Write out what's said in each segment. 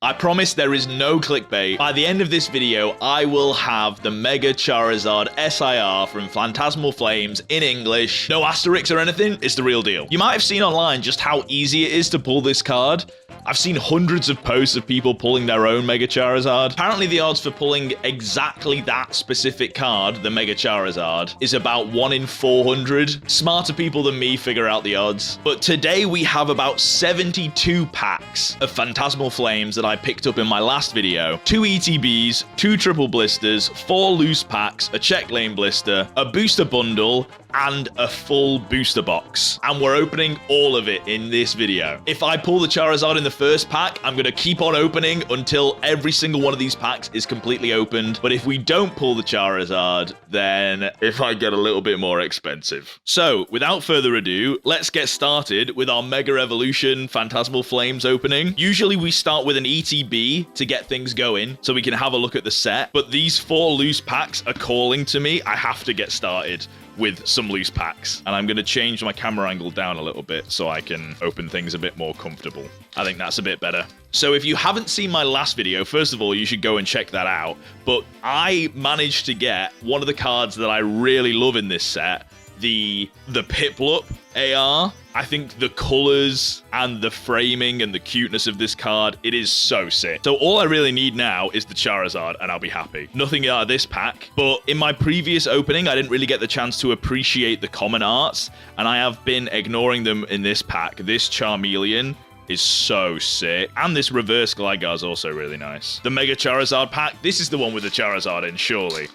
I promise there is no clickbait. By the end of this video, I will have the Mega Charizard SIR from Phantasmal Flames in English. No asterisks or anything, it's the real deal. You might have seen online just how easy it is to pull this card. I've seen hundreds of posts of people pulling their own Mega Charizard. Apparently the odds for pulling exactly that specific card, the Mega Charizard, is about 1 in 400. Smarter people than me figure out the odds. But today we have about 72 packs of Phantasmal Flames that I picked up in my last video. 2 ETBs, 2 triple blisters, 4 loose packs, a check lane blister, a booster bundle, and a full booster box. And we're opening all of it in this video. If I pull the Charizard in the first pack, I'm gonna keep on opening until every single one of these packs is completely opened. But if we don't pull the Charizard, then it might get a little bit more expensive. So without further ado, let's get started with our Mega Evolution Phantasmal Flames opening. Usually we start with an ETB to get things going so we can have a look at the set. But these 4 loose packs are calling to me. I have to get started with some loose packs. And I'm going to change my camera angle down a little bit so I can open things a bit more comfortable. I think that's a bit better. So if you haven't seen my last video, first of all, you should go and check that out. But I managed to get one of the cards that I really love in this set, the Piplup AR. I think the colors and the framing and the cuteness of this card, it is so sick. So all I really need now is the Charizard and I'll be happy. Nothing out of this pack, but in my previous opening, I didn't really get the chance to appreciate the common arts, and I have been ignoring them in this pack. This Charmeleon is so sick. And this reverse Gligar is also really nice. The Mega Charizard pack, this is the one with the Charizard in, surely.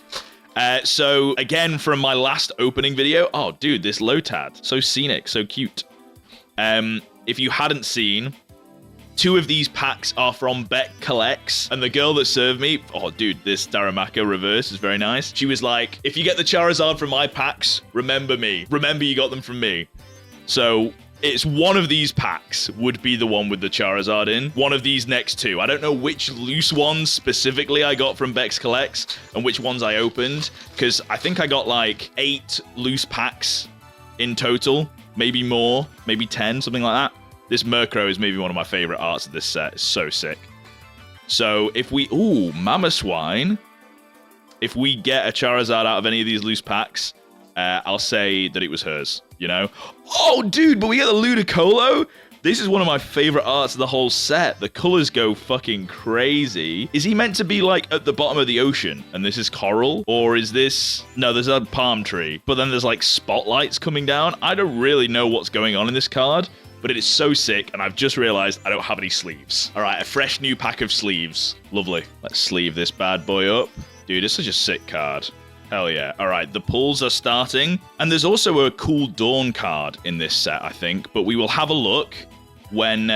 So again, from my last opening video, oh dude, this Lotad, so scenic, so cute. If you hadn't seen, 2 of these packs are from Beck Collects, and the girl that served me, oh dude, this Darumaka reverse is very nice. She was like, if you get the Charizard from my packs, remember me. Remember you got them from me. So it's one of these packs would be the one with the Charizard in. One of these next 2. I don't know which loose ones specifically I got from Beck's Collects and which ones I opened, because I think I got like 8 loose packs in total. Maybe more, maybe 10, something like that. This Murkrow is maybe one of my favorite arts of this set. It's so sick. So if we... Ooh, Mamoswine. If we get a Charizard out of any of these loose packs, I'll say that it was hers, you know? Oh, dude, but we get the Ludicolo? This is one of my favorite arts of the whole set. The colors go fucking crazy. Is he meant to be like at the bottom of the ocean and this is coral? Or is this... No, there's a palm tree. But then there's like spotlights coming down. I don't really know what's going on in this card, but it is so sick. And I've just realized I don't have any sleeves. All right, a fresh new pack of sleeves. Lovely. Let's sleeve this bad boy up. Dude, it's such a sick card. Hell yeah. All right, the pulls are starting. And there's also a Cool Dawn card in this set, I think. But we will have a look when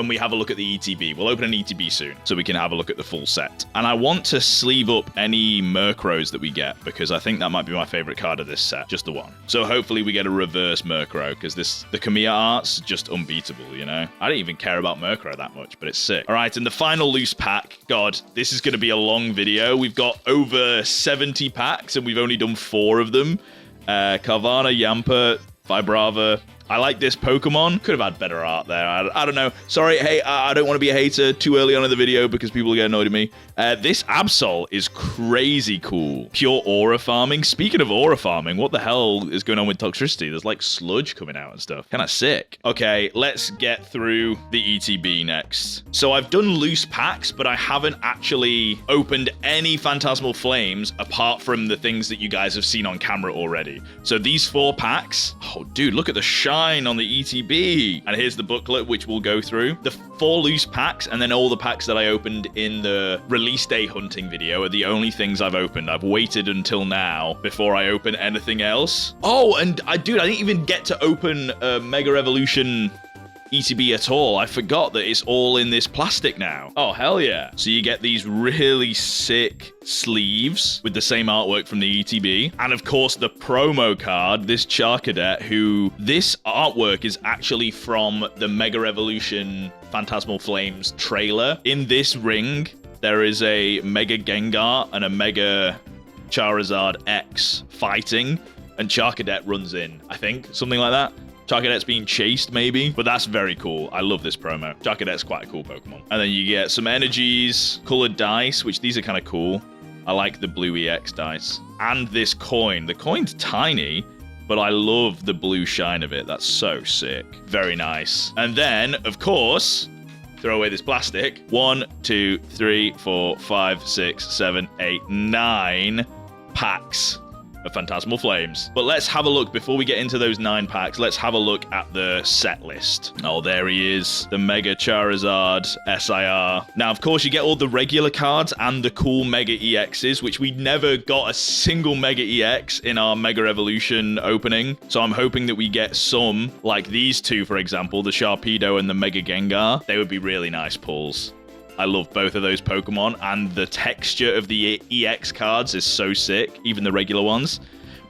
we have a look at the ETB. We'll open an ETB soon, so we can have a look at the full set. And I want to sleeve up any Murkrows that we get, because I think that might be my favorite card of this set. Just the one. So hopefully we get a reverse Murkrow, because the Kamiya art's just unbeatable, you know? I don't even care about Murkrow that much, but it's sick. All right, and the final loose pack. God, this is going to be a long video. We've got over 70 packs, and we've only done 4 of them. Carvana, Yamper, Vibrava. I like this Pokemon. Could have had better art there. I don't know. Sorry, hey, I don't want to be a hater too early on in the video because people get annoyed at me. This Absol is crazy cool. Pure aura farming. Speaking of aura farming, what the hell is going on with Toxtricity? There's like sludge coming out and stuff. Kind of sick. Okay, let's get through the ETB next. So I've done loose packs, but I haven't actually opened any Phantasmal Flames apart from the things that you guys have seen on camera already. So these 4 packs, oh dude, look at the shine on the ETB. And here's the booklet, which we'll go through. The 4 loose packs and then all the packs that I opened in the release day hunting video are the only things I've opened. I've waited until now before I open anything else. Oh, and dude, I didn't even get to open a Mega Evolution ETB at all. I forgot that it's all in this plastic now. Oh, hell yeah. So you get these really sick sleeves with the same artwork from the ETB. And of course, the promo card, this Charcadet, who this artwork is actually from the Mega Evolution Phantasmal Flames trailer. In this ring, there is a Mega Gengar and a Mega Charizard X fighting, and Charcadet runs in, I think, something like that. Charcadet's being chased, maybe. But that's very cool. I love this promo. Charcadet's quite a cool Pokemon. And then you get some energies, colored dice, which these are kind of cool. I like the blue EX dice. And this coin. The coin's tiny, but I love the blue shine of it. That's so sick. Very nice. And then, of course, throw away this plastic. 1, 2, 3, 4, 5, 6, 7, 8, 9 packs of Phantasmal Flames. But let's have a look, before we get into those 9 packs, let's have a look at the set list. Oh, there he is, the Mega Charizard SIR. Now, of course, you get all the regular cards and the cool Mega EXs, which we never got a single Mega EX in our Mega Evolution opening. So I'm hoping that we get some, like these two, for example, the Sharpedo and the Mega Gengar. They would be really nice pulls. I love both of those Pokemon, and the texture of the EX cards is so sick, even the regular ones.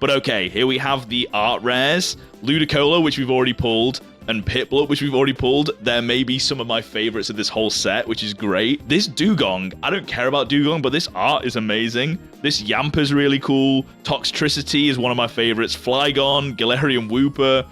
But okay, here we have the art rares. Ludicolo, which we've already pulled, and Piplup, which we've already pulled. They're maybe some of my favorites of this whole set, which is great. This Dugong, I don't care about Dugong, but this art is amazing. This Yampa's really cool. Toxtricity is one of my favorites. Flygon, Galarian Wooper.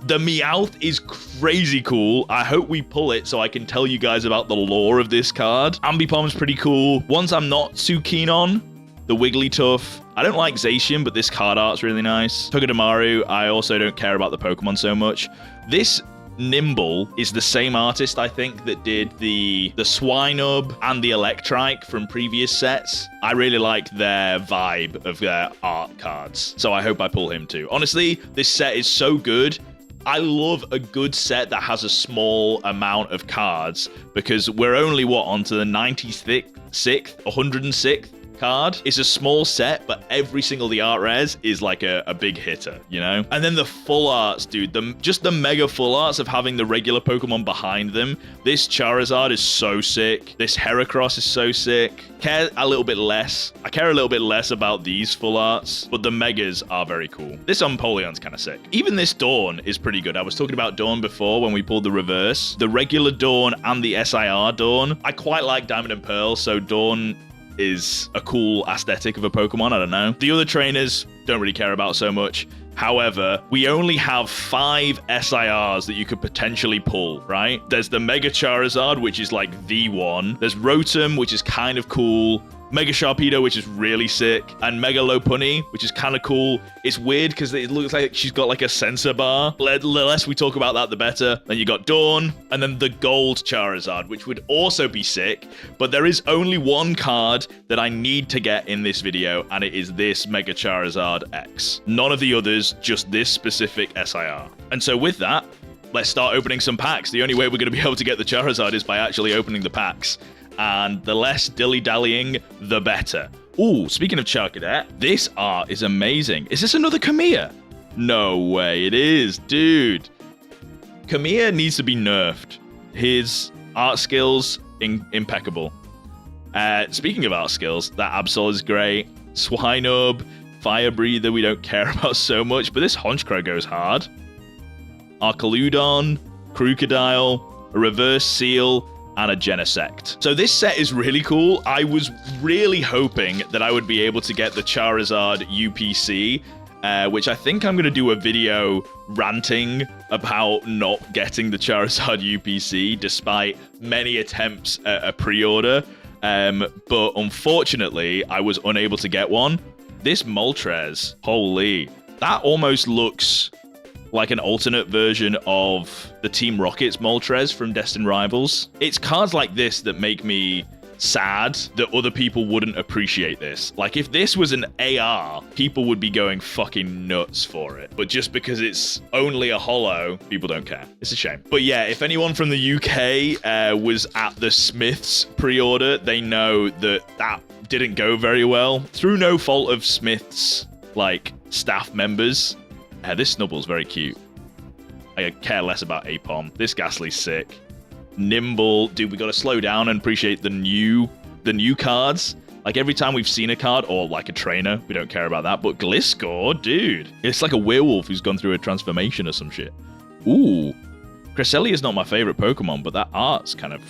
The Meowth is crazy cool. I hope we pull it so I can tell you guys about the lore of this card. Ambipomp's pretty cool. Ones I'm not too keen on, the Wigglytuff. I don't like Zacian, but this card art's really nice. Togedemaru, I also don't care about the Pokemon so much. This Nimble is the same artist, I think, that did the Swinub and the Electrike from previous sets. I really like their vibe of their art cards, so I hope I pull him too. Honestly, this set is so good. I love a good set that has a small amount of cards, because we're only, onto the 96th, 106th card. It's a small set, but every single the art rares is like a big hitter, you know? And then the full arts, dude, just the mega full arts of having the regular Pokemon behind them. This Charizard is so sick. This Heracross is so sick. I care a little bit less about these full arts, but the megas are very cool. This Empoleon's kind of sick. Even this Dawn is pretty good. I was talking about Dawn before when we pulled the reverse. The regular Dawn and the SIR Dawn. I quite like Diamond and Pearl, so Dawn is a cool aesthetic of a Pokemon. I don't know. The other trainers don't really care about so much. However, we only have 5 SIRs that you could potentially pull, right? There's the Mega Charizard, which is like the one. There's Rotom, which is kind of cool. Mega Sharpedo, which is really sick, and Mega Lopunny, which is kind of cool. It's weird because it looks like she's got like a sensor bar. The less we talk about that, the better. Then you got Dawn, and then the Gold Charizard, which would also be sick, but there is only one card that I need to get in this video, and it is this Mega Charizard X. None of the others, just this specific SIR. And so with that, let's start opening some packs. The only way we're going to be able to get the Charizard is by actually opening the packs. And the less dilly-dallying, the better. Ooh, speaking of Charcadet, this art is amazing. Is this another Kamiya? No way, it is, dude. Kamiya needs to be nerfed. His art skills, impeccable. Speaking of art skills, that Absol is great. Swinub, Fire Breather, we don't care about so much, but this Honchkrow goes hard. Arcaludon, Crocodile, a Reverse Seal, and a Genesect. So this set is really cool. I was really hoping that I would be able to get the Charizard UPC, which I think I'm going to do a video ranting about not getting the Charizard UPC despite many attempts at a pre-order. But unfortunately, I was unable to get one. This Moltres, holy, that almost looks like an alternate version of the Team Rocket's Moltres from Destined Rivals. It's cards like this that make me sad that other people wouldn't appreciate this. Like, if this was an AR, people would be going fucking nuts for it. But just because it's only a holo, people don't care. It's a shame. But yeah, if anyone from the UK was at the Smiths pre-order, they know that didn't go very well. Through no fault of Smiths, like, staff members. This Snubble's very cute. I care less about Apom. This Ghastly's sick. Nimble. Dude, we gotta slow down and appreciate the new cards. Like, every time we've seen a card, or like a trainer, we don't care about that. But Gliscor, dude. It's like a werewolf who's gone through a transformation or some shit. Ooh. Cresselia is not my favorite Pokemon, but that art's kind of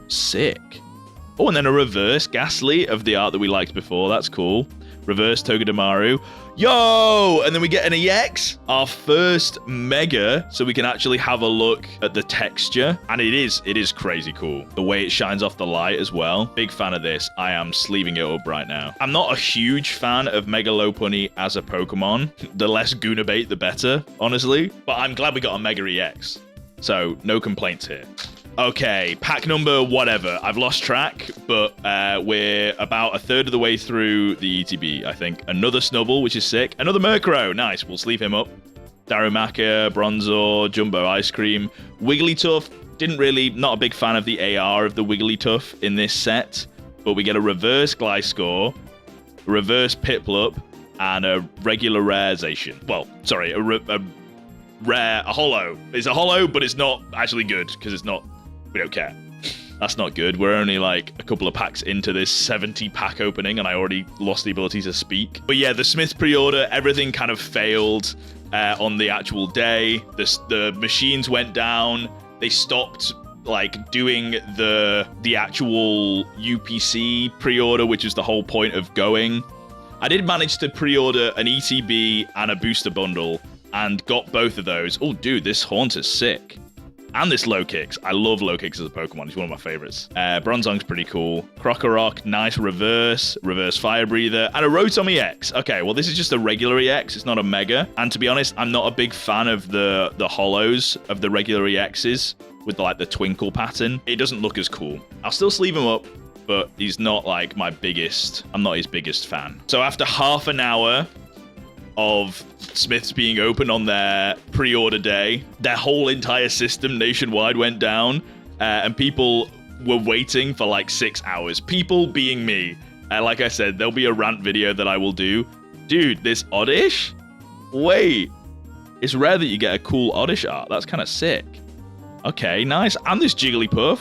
sick. Oh, and then a reverse Ghastly of the art that we liked before. That's cool. Reverse Togedemaru. Yo! And then we get an EX, our first Mega, so we can actually have a look at the texture. And it is crazy cool. The way it shines off the light as well. Big fan of this. I am sleeving it up right now. I'm not a huge fan of Mega Lopunny as a Pokemon. The less Goonabait, the better, honestly. But I'm glad we got a Mega EX. So, no complaints here. Okay, pack number whatever. I've lost track, but we're about a third of the way through the ETB, I think. Another Snubble, which is sick. Another Murkrow. Nice. We'll sleeve him up. Darumaka, Bronzor, Jumbo Ice Cream. Wigglytuff. Not a big fan of the AR of the Wigglytuff in this set, but we get a reverse Gliscor, a reverse Piplup, and a regular rarization. Well, sorry, a holo. It's a holo, but it's not actually good because it's not. We don't care. That's not good. We're only like a couple of packs into this 70 pack opening and I already lost the ability to speak. But yeah, the Smith pre-order, everything kind of failed on the actual day. The machines went down. They stopped like doing the actual UPC pre-order, which is the whole point of going. I did manage to pre-order an ETB and a booster bundle and got both of those. Oh, dude, this Haunt is sick. And this Low Kicks. I love Low Kicks as a Pokemon. He's one of my favorites. Bronzong's pretty cool. Krokorok, nice reverse Fire Breather, and a Rotom EX. Okay, well, this is just a regular EX. It's not a Mega. And to be honest, I'm not a big fan of the holos of the regular EXs with like the twinkle pattern. It doesn't look as cool. I'll still sleeve him up, but he's not like I'm not his biggest fan. So after half an hour of Smiths being open on their pre-order day, their whole entire system nationwide went down, and people were waiting for like 6 hours. People being me. Like I said, there'll be a rant video that I will do. Dude, this Oddish? Wait. It's rare that you get a cool Oddish art. That's kind of sick. Okay, nice. And this Jigglypuff.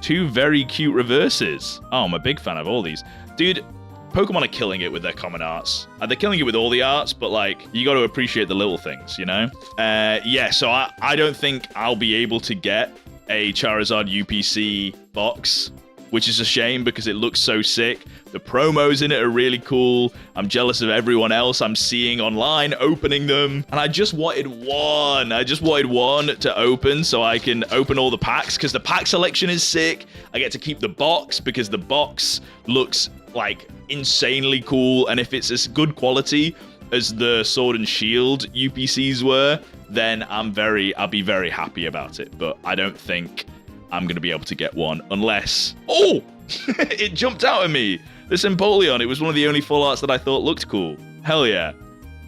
2 very cute reverses. Oh, I'm a big fan of all these. Dude, Pokemon are killing it with their common arts. They're killing it with all the arts, but like, you got to appreciate the little things, you know? Yeah, so I don't think I'll be able to get a Charizard UPC box, which is a shame because it looks so sick. The promos in it are really cool. I'm jealous of everyone else I'm seeing online opening them. And I just wanted one. I just wanted one to open so I can open all the packs because the pack selection is sick. I get to keep the box because the box looks like insanely cool. And if it's as good quality as the Sword and Shield UPCs were, then I'll be very happy about it. But I don't think I'm going to be able to get one unless... Oh! It jumped out at me! This Empoleon, it was one of the only full arts that I thought looked cool. Hell yeah.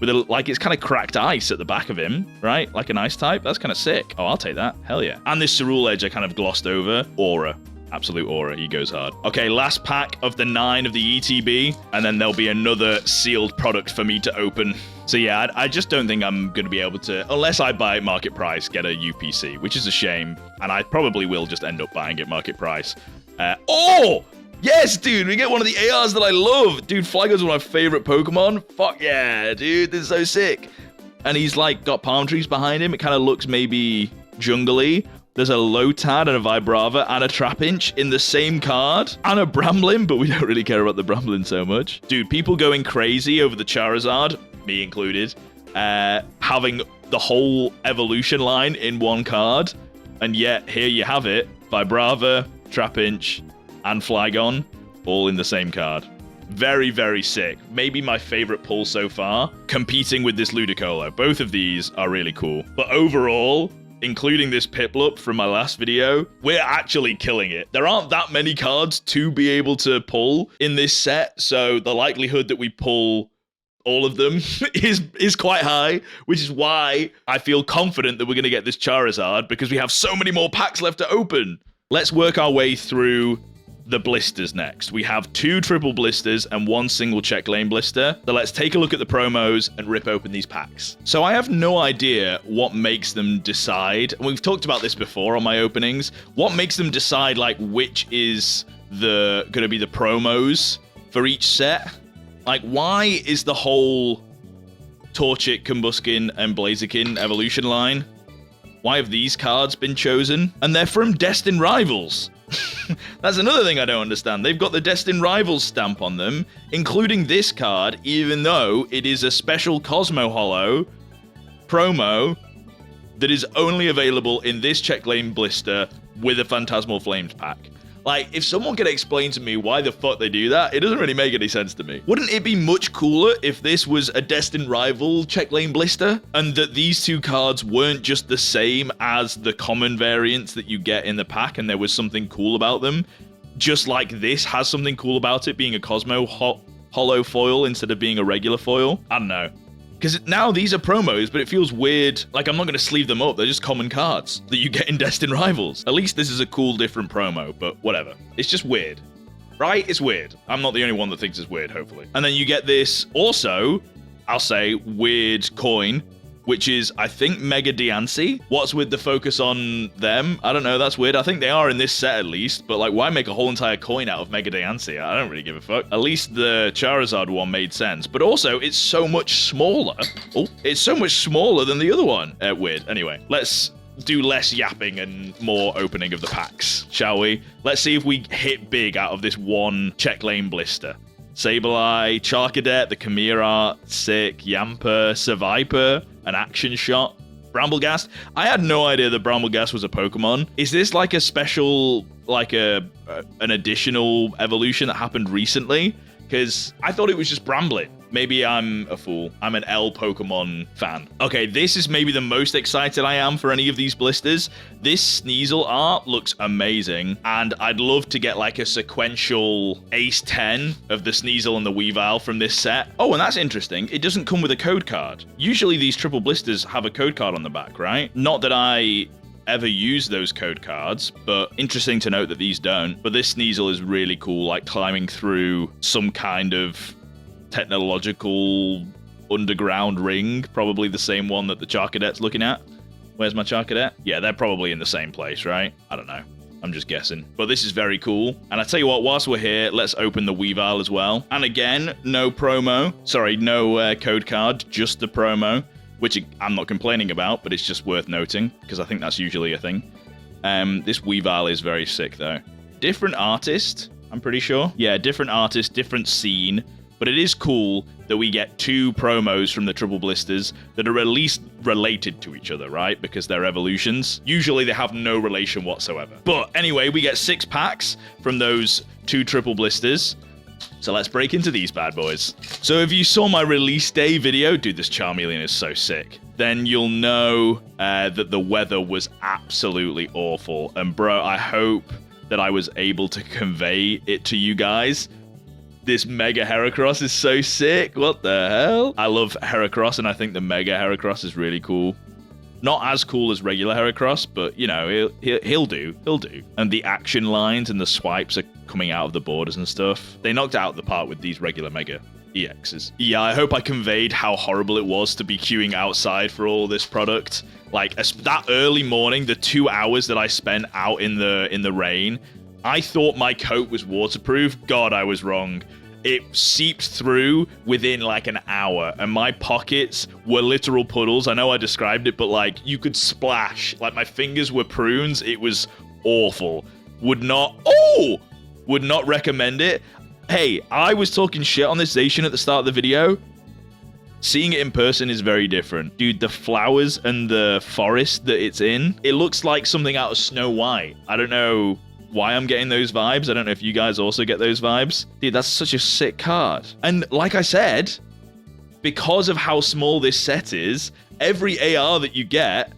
With it's kind of cracked ice at the back of him, right? Like an ice type. That's kind of sick. Oh, I'll take that. Hell yeah. And this Cerule Edge I kind of glossed over. Aura. Absolute aura. He goes hard. Okay, last pack of the 9 of the ETB, and then there'll be another sealed product for me to open. So yeah, I just don't think I'm going to be able to, unless I buy it market price, get a UPC, which is a shame. And I probably will just end up buying it market price. Oh! Yes, dude, we get one of the ARs that I love. Dude, Flygo's one of my favorite Pokemon. Fuck yeah, dude, this is so sick. And he's like got palm trees behind him. It kind of looks maybe jungly. There's a Lotad and a Vibrava and a Trapinch in the same card. And a Bramblin, but we don't really care about the Bramblin so much. Dude, people going crazy over the Charizard, me included, having the whole evolution line in one card. And yet, here you have it. Vibrava, Trapinch, and Flygon, all in the same card. Very, very sick. Maybe my favorite pull so far, competing with this Ludicolo. Both of these are really cool. But overall, including this Piplup from my last video, we're actually killing it. There aren't that many cards to be able to pull in this set, so the likelihood that we pull all of them is quite high, which is why I feel confident that we're going to get this Charizard, because we have so many more packs left to open. Let's work our way through the blisters next. We have 2 triple blisters and 1 single check lane blister. So let's take a look at the promos and rip open these packs. So I have no idea what makes them decide. And we've talked about this before on my openings. What makes them decide like which is going to be the promos for each set? Like, why is the whole Torchic, Combuskin, and Blaziken evolution line? Why have these cards been chosen? And they're from Destined Rivals. That's another thing I don't understand. They've got the Destined Rivals stamp on them, including this card, even though it is a special Cosmo Holo promo that is only available in this check lane blister with a Phantasmal Flames pack. Like, if someone could explain to me why the fuck they do that, it doesn't really make any sense to me. Wouldn't it be much cooler if this was a Destined Rival check lane blister? And that these two cards weren't just the same as the common variants that you get in the pack and there was something cool about them? Just like this has something cool about it being a Cosmo Holo foil instead of being a regular foil? I don't know. Because now these are promos, but it feels weird. Like, I'm not going to sleeve them up. They're just common cards that you get in Destined Rivals. At least this is a cool, different promo, but whatever. It's just weird. Right? It's weird. I'm not the only one that thinks it's weird, hopefully. And then you get this, also, I'll say, weird coin, which is, I think, Mega Diancie. What's with the focus on them? I don't know, that's weird. I think they are in this set at least, but like, why make a whole entire coin out of Mega Diancie? I don't really give a fuck. At least the Charizard one made sense, but also, it's so much smaller. Oh, it's so much smaller than the other one. Weird. Anyway, let's do less yapping and more opening of the packs, shall we? Let's see if we hit big out of this one check lane blister. Sableye, Charcadet, the Chimera, sick, Yamper, Seviper, an action shot, Brambleghast. I had no idea that Brambleghast was a Pokemon. Is this like a special, like an additional evolution that happened recently? Because I thought it was just Bramblin. Maybe I'm a fool. I'm an L Pokemon fan. Okay, this is maybe the most excited I am for any of these blisters. This Sneasel art looks amazing, and I'd love to get like a sequential Ace 10 of the Sneasel and the Weavile from this set. Oh, and that's interesting. It doesn't come with a code card. Usually these triple blisters have a code card on the back, right? Not that I ever use those code cards, but interesting to note that these don't. But this Sneasel is really cool, like climbing through some kind of technological underground ring, probably the same one that the Charcadet's looking at. Where's my Charcadet? Yeah, they're probably in the same place, right? I don't know. I'm just guessing. But this is very cool. And I tell you what, whilst we're here, let's open the Weavile as well. And again, no promo. Sorry, no code card, just the promo, which I'm not complaining about, but it's just worth noting, because I think that's usually a thing. This Weavile is very sick, though. Different artist, I'm pretty sure. Yeah, different artist, different scene. But it is cool that we get two promos from the triple blisters that are at least related to each other, right? Because they're evolutions. Usually they have no relation whatsoever. But anyway, we get 6 packs from those two triple blisters. So let's break into these bad boys. So if you saw my release day video, dude, this Charmeleon is so sick, then you'll know that the weather was absolutely awful. And bro, I hope that I was able to convey it to you guys. This Mega Heracross is so sick. What the hell? I love Heracross, and I think the Mega Heracross is really cool. Not as cool as regular Heracross, but, you know, he'll do. He'll do. And the action lines and the swipes are coming out of the borders and stuff. They knocked out the part with these regular Mega EXs. Yeah, I hope I conveyed how horrible it was to be queuing outside for all this product. Like, that early morning, the 2 hours that I spent out in the rain, I thought my coat was waterproof. God, I was wrong. It seeped through within like an hour, and my pockets were literal puddles. I know I described it, but like you could splash. Like my fingers were prunes. It was awful. Would not recommend it. Hey, I was talking shit on this Zacian at the start of the video. Seeing it in person is very different. Dude, the flowers and the forest that it's in, it looks like something out of Snow White. I don't know why I'm getting those vibes. I don't know if you guys also get those vibes. Dude, that's such a sick card. And like I said, because of how small this set is, every AR that you get,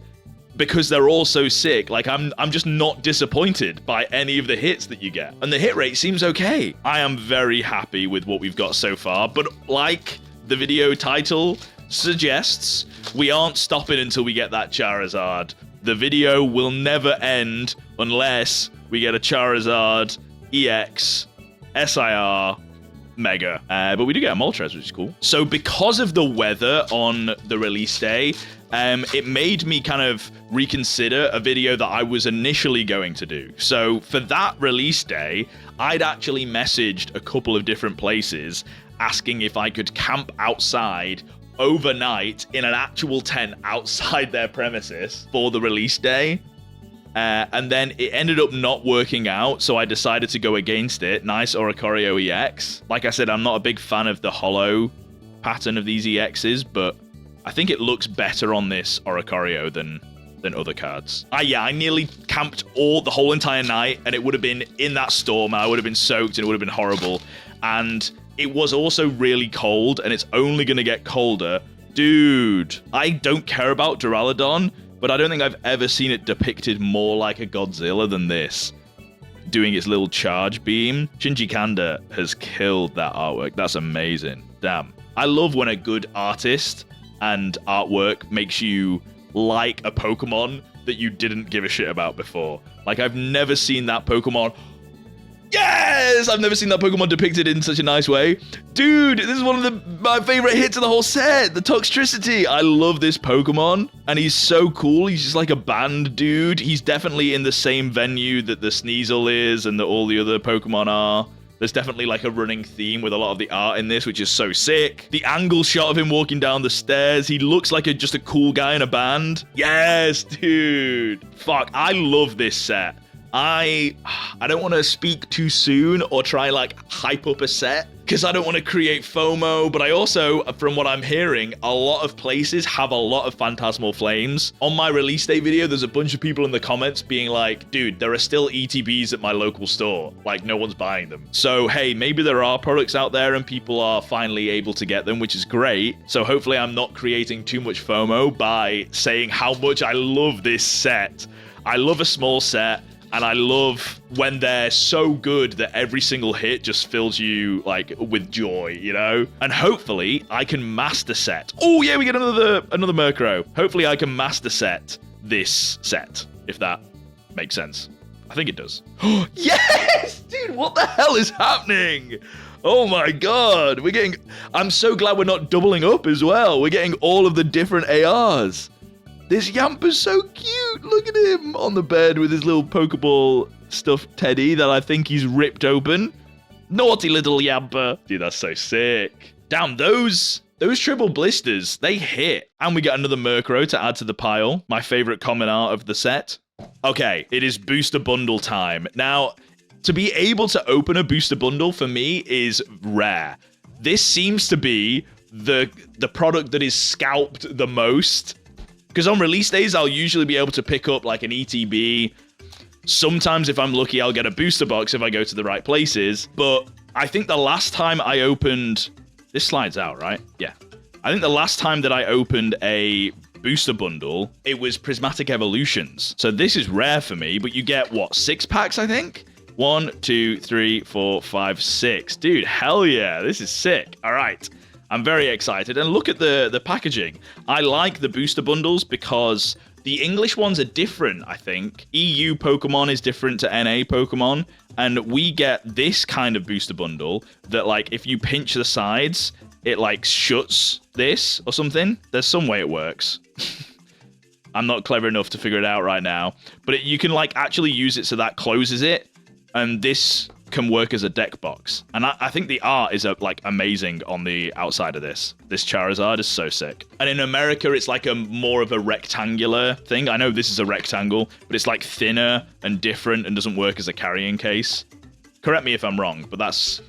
because they're all so sick, like I'm just not disappointed by any of the hits that you get. And the hit rate seems okay. I am very happy with what we've got so far, but like the video title suggests, we aren't stopping until we get that Charizard. The video will never end unless we get a Charizard EX SIR Mega. But we do get a Moltres, which is cool. So because of the weather on the release day, it made me kind of reconsider a video that I was initially going to do. So for that release day, I'd actually messaged a couple of different places asking if I could camp outside overnight in an actual tent outside their premises for the release day. And then it ended up not working out, so I decided to go against it. Nice Oricorio EX. Like I said, I'm not a big fan of the hollow pattern of these EXs, but I think it looks better on this Oricorio than other cards. Yeah, I nearly camped the whole entire night, and it would have been in that storm. I would have been soaked, and it would have been horrible. And it was also really cold, and it's only going to get colder. Dude, I don't care about Duraludon, but I don't think I've ever seen it depicted more like a Godzilla than this, doing its little charge beam. Shinji Kanda has killed that artwork. That's amazing. Damn. I love when a good artist and artwork makes you like a Pokemon that you didn't give a shit about before. Like, I've never seen that Pokemon. Yes! I've never seen that Pokemon depicted in such a nice way. Dude, this is one of my favorite hits of the whole set. The Toxtricity. I love this Pokemon. And he's so cool. He's just like a band dude. He's definitely in the same venue that the Sneasel is and that all the other Pokemon are. There's definitely like a running theme with a lot of the art in this, which is so sick. The angle shot of him walking down the stairs. He looks like just a cool guy in a band. Yes, dude. Fuck, I love this set. I don't want to speak too soon or try like hype up a set because I don't want to create FOMO, but I also, from what I'm hearing, a lot of places have a lot of Phantasmal Flames. On my release day video, there's a bunch of people in the comments being like, dude, there are still ETBs at my local store. Like, no one's buying them. So, hey, maybe there are products out there and people are finally able to get them, which is great. So hopefully I'm not creating too much FOMO by saying how much I love this set. I love a small set. And I love when they're so good that every single hit just fills you, like, with joy, you know? And hopefully, I can master set. Oh, yeah, we get another Murkrow. Hopefully, I can master set this set, if that makes sense. I think it does. Yes! Dude, what the hell is happening? Oh, my God. I'm so glad we're not doubling up as well. We're getting all of the different ARs. This Yampa's so cute. Look at him on the bed with his little Pokeball stuffed teddy that I think he's ripped open. Naughty little Yampa. Dude, that's so sick. Damn, those triple blisters, they hit. And we get another Murkrow to add to the pile. My favorite common art of the set. Okay, it is booster bundle time. Now, to be able to open a booster bundle for me is rare. This seems to be the product that is scalped the most. Because on release days, I'll usually be able to pick up like an ETB. Sometimes, if I'm lucky, I'll get a booster box if I go to the right places. But I think the last time I opened... This slides out, right? Yeah. I think the last time that I opened a booster bundle, it was Prismatic Evolutions. So this is rare for me, but you get, what, 6 packs, I think? 1, 2, 3, 4, 5, 6. Dude, hell yeah. This is sick. All right. I'm very excited. And look at the packaging. I like the booster bundles because the English ones are different, I think. EU Pokemon is different to NA Pokemon. And we get this kind of booster bundle that, like, if you pinch the sides, it, like, shuts this or something. There's some way it works. I'm not clever enough to figure it out right now. But you can, like, actually use it so that closes it. And this can work as a deck box. And I think the art is like amazing on the outside of this. This Charizard is so sick. And in America, it's like a more of a rectangular thing. I know this is a rectangle, but it's like thinner and different and doesn't work as a carrying case. Correct me if I'm wrong, but that's,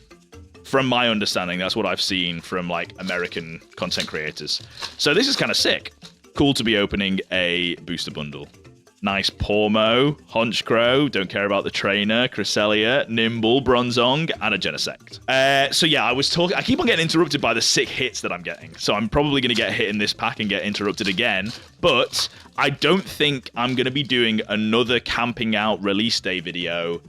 from my understanding, that's what I've seen from like American content creators. So this is kind of sick. Cool to be opening a booster bundle. Nice Pormo, Honchkrow, don't care about the trainer, Cresselia, Nimble, Bronzong, and a Genesect. So yeah, I keep on getting interrupted by the sick hits that I'm getting. So I'm probably going to get hit in this pack and get interrupted again. But I don't think I'm going to be doing another camping out release day video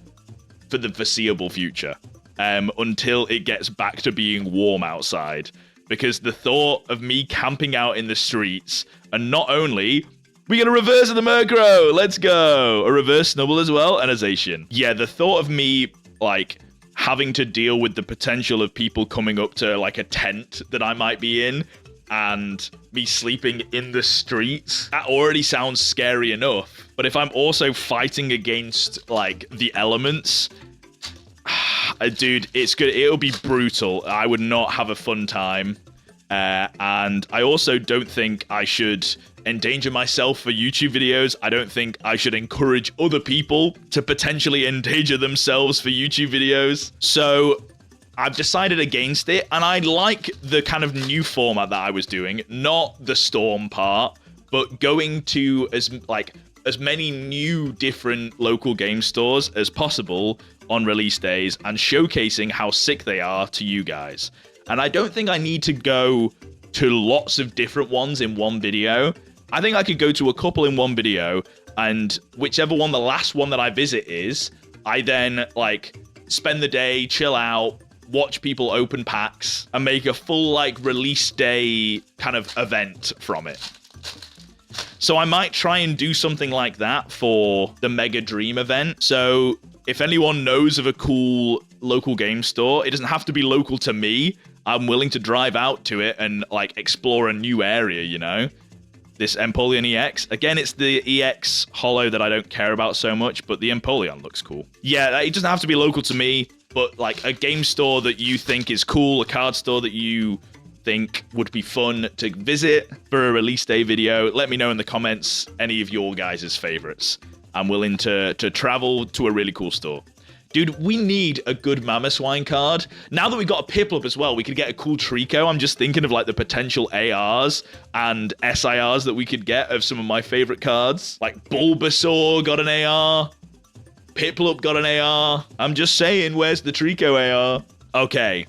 for the foreseeable future. Until it gets back to being warm outside. Because the thought of me camping out in the streets, and not only... We get a reverse of the Murkrow. Let's go. A reverse Snubble as well, and a Zacian. Yeah, the thought of me, like, having to deal with the potential of people coming up to, like, a tent that I might be in, and me sleeping in the streets, that already sounds scary enough. But if I'm also fighting against, like, the elements... dude, it's good. It'll be brutal. I would not have a fun time. And I also don't think I should endanger myself for YouTube videos. I don't think I should encourage other people to potentially endanger themselves for YouTube videos. So I've decided against it, and I like the kind of new format that I was doing, not the storm part, but going to as many new different local game stores as possible on release days and showcasing how sick they are to you guys. And I don't think I need to go to lots of different ones in one video. I think I could go to a couple in one video, and whichever one the last one that I visit is, I then like spend the day, chill out, watch people open packs, and make a full like release day kind of event from it. So I might try and do something like that for the Mega Dream event. So if anyone knows of a cool local game store, it doesn't have to be local to me. I'm willing to drive out to it and like explore a new area, you know? This Empoleon EX. Again, it's the EX holo that I don't care about so much, but the Empoleon looks cool. Yeah, it doesn't have to be local to me, but like a game store that you think is cool, a card store that you think would be fun to visit for a release day video. Let me know in the comments any of your guys' favorites. I'm willing to travel to a really cool store. Dude, we need a good Mamoswine card. Now that we've got a Piplup as well, we could get a cool Trico. I'm just thinking of like the potential ARs and SIRs that we could get of some of my favorite cards. Like Bulbasaur got an AR. Piplup got an AR. I'm just saying, where's the Trico AR? Okay.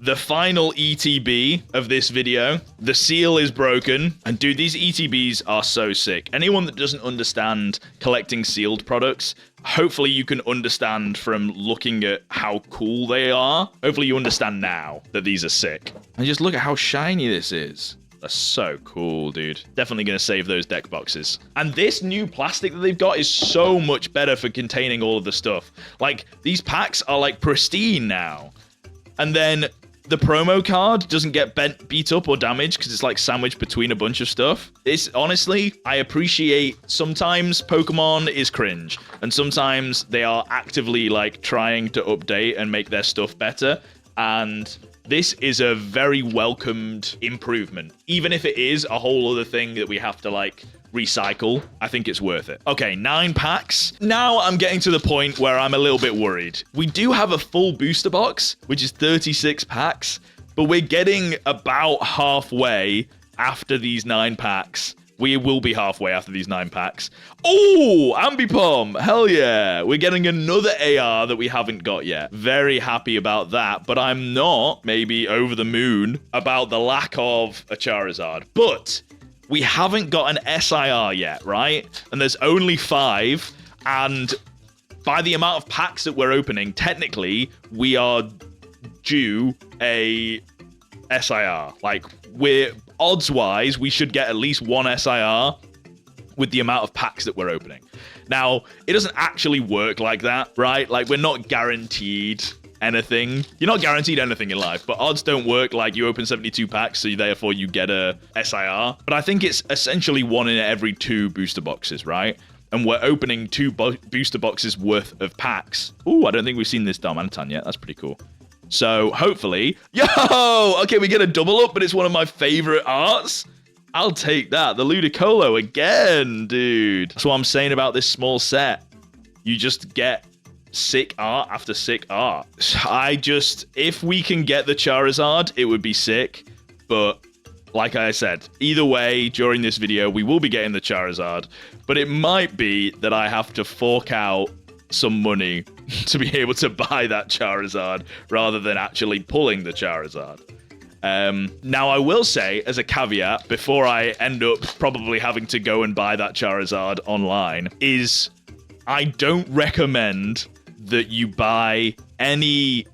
The final ETB of this video. The seal is broken. And dude, these ETBs are so sick. Anyone that doesn't understand collecting sealed products, hopefully you can understand from looking at how cool they are. Hopefully you understand now that these are sick. And just look at how shiny this is. That's so cool, dude. Definitely going to save those deck boxes. And this new plastic that they've got is so much better for containing all of the stuff. Like, these packs are like pristine now. And then the promo card doesn't get beat up or damaged because it's like sandwiched between a bunch of stuff. It's honestly, I appreciate sometimes Pokemon is cringe and sometimes they are actively like trying to update and make their stuff better. And this is a very welcomed improvement. Even if it is a whole other thing that we have to like recycle, I think it's worth it. Okay, 9 packs. Now I'm getting to the point where I'm a little bit worried. We do have a full booster box, which is 36 packs, but we're getting about halfway after these 9 packs. We will be halfway after these 9 packs. Oh, Ambipom. Hell yeah. We're getting another AR that we haven't got yet. Very happy about that, but I'm not maybe over the moon about the lack of a Charizard. But we haven't got an SIR yet, right? And there's only 5, and by the amount of packs that we're opening, technically, we are due a SIR. Like, we're odds-wise, we should get at least 1 SIR with the amount of packs that we're opening. Now, it doesn't actually work like that, right? Like, we're not guaranteed anything. You're not guaranteed anything in life, but odds don't work like you open 72 packs, so therefore you get a SIR. But I think it's essentially 1 in every 2 booster boxes, right? And we're opening 2 booster boxes worth of packs. Ooh, I don't think we've seen this Darmanitan yet. That's pretty cool. So hopefully, okay, we get a double up, but it's one of my favorite arts. I'll take that. The Ludicolo again, dude. That's what I'm saying about this small set. You just get sick art after sick art. If we can get the Charizard, it would be sick. But like I said, either way, during this video, we will be getting the Charizard. But it might be that I have to fork out some money to be able to buy that Charizard rather than actually pulling the Charizard. Now, I will say, as a caveat, before I end up probably having to go and buy that Charizard online, is I don't recommend that you buy any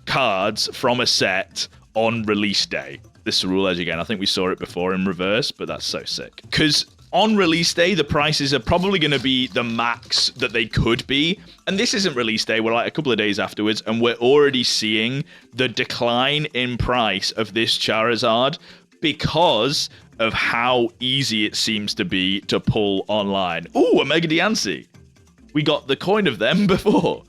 cards from a set on release day. This is a rule edge again. I think we saw it before in reverse, but that's so sick. Because on release day, the prices are probably going to be the max that they could be. And this isn't release day. We're like a couple of days afterwards, and we're already seeing the decline in price of this Charizard because of how easy it seems to be to pull online. Ooh, a Mega Diancie. We got the coin of them before.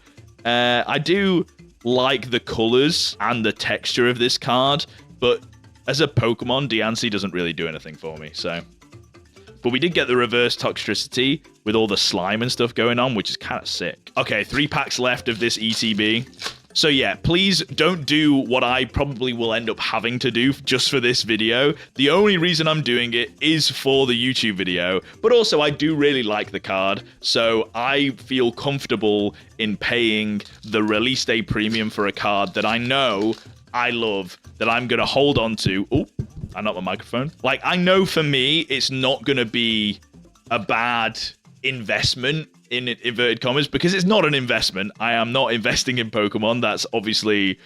I do like the colors and the texture of this card, but as a Pokemon, Diancie doesn't really do anything for me, so But we did get the reverse Toxtricity with all the slime and stuff going on, which is kind of sick. Okay, 3 packs left of this ETB. So yeah, please don't do what I probably will end up having to do just for this video. The only reason I'm doing it is for the YouTube video, but also I do really like the card, so I feel comfortable in paying the release day premium for a card that I know I love, that I'm going to hold on to. Oh, I knocked my microphone. Like, I know for me, it's not going to be a bad investment in inverted commas, because it's not an investment. I am not investing in Pokemon. That's obviously,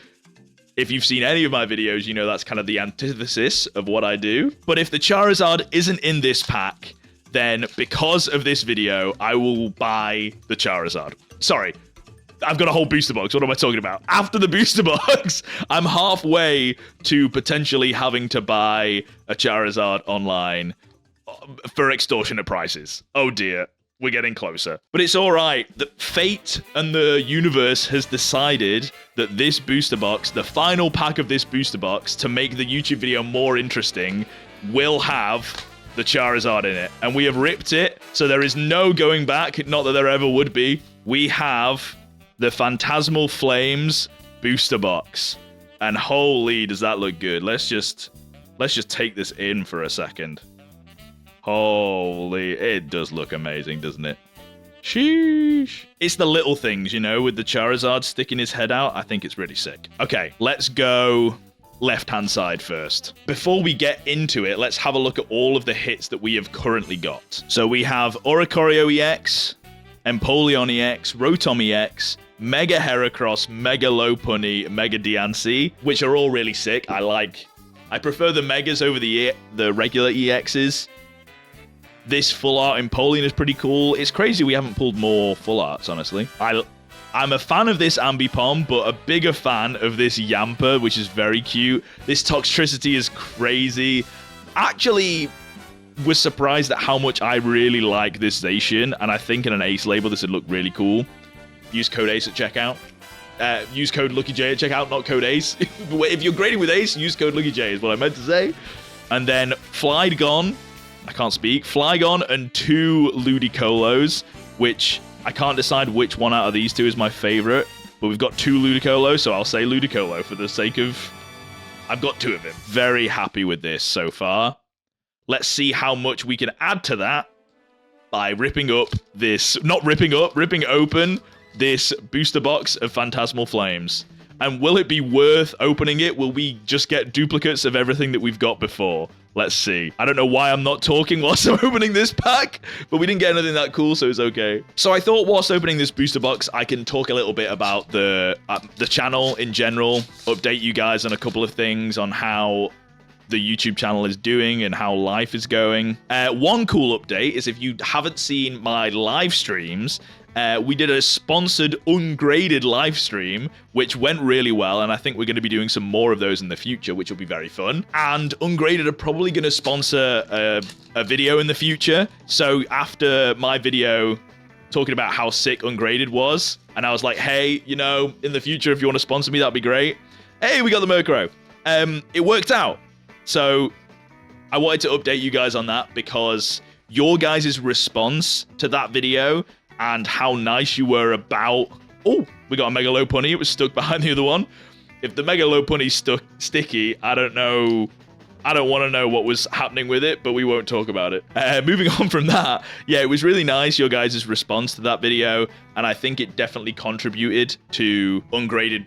if you've seen any of my videos, you know that's kind of the antithesis of what I do. But if the Charizard isn't in this pack, then because of this video, I will buy the Charizard. Sorry, I've got a whole booster box. What am I talking about? After the booster box, I'm halfway to potentially having to buy a Charizard online for extortionate prices. Oh dear. We're getting closer. But it's all right. The fate and the universe has decided that this booster box, the final pack of this booster box, to make the YouTube video more interesting, will have the Charizard in it. And we have ripped it, so there is no going back. Not that there ever would be. We have the Phantasmal Flames booster box. And holy, does that look good. Let's just take this in for a second. Holy, it does look amazing, doesn't it? Sheesh. It's the little things, you know, with the Charizard sticking his head out. I think it's really sick. Okay, let's go left-hand side first. Before we get into it, let's have a look at all of the hits that we have currently got. So we have Oricorio EX, Empoleon EX, Rotom EX, Mega Heracross, Mega Lopunny, Mega Diancie, which are all really sick. I prefer the Megas over the regular EXs. This full art Empoleon is pretty cool. It's crazy we haven't pulled more full arts, honestly. I'm a fan of this Ambipom, but a bigger fan of this Yamper, which is very cute. This Toxtricity is crazy. Actually, was surprised at how much I really like this Zacian, and I think in an Ace label this would look really cool. Use code ACE at checkout. Use code LuckyJ at checkout, not code ACE. If you're grading with Ace, use code LuckyJ is what I meant to say. And then Flygon. I can't speak. Flygon and 2 Ludicolos, which I can't decide which one out of these 2 is my favorite. But we've got 2 Ludicolos, so I'll say Ludicolo for the sake of... I've got 2 of him. Very happy with this so far. Let's see how much we can add to that by ripping up this... Not ripping up, ripping open this booster box of Phantasmal Flames. And will it be worth opening it? Will we just get duplicates of everything that we've got before? Let's see. I don't know why I'm not talking whilst I'm opening this pack, but we didn't get anything that cool, so it's okay. So I thought whilst opening this booster box, I can talk a little bit about the channel in general, update you guys on a couple of things on how the YouTube channel is doing and how life is going. One cool update is if you haven't seen my live streams, we did a sponsored ungraded live stream, which went really well, and I think we're going to be doing some more of those in the future, which will be very fun. And Ungraded are probably going to sponsor a video in the future. So after my video talking about how sick Ungraded was, and I was like, hey, you know, in the future, if you want to sponsor me, that'd be great. Hey, we got the Murkrow. It worked out. So I wanted to update you guys on that because your guys' response to that video and how nice you were about... Oh, we got a Mega Lopunny. It was stuck behind the other one. If the Mega Lopunny's sticky, I don't know... I don't want to know what was happening with it, but we won't talk about it. Moving on from that, yeah, it was really nice, your guys' response to that video, and I think it definitely contributed to Ungraded,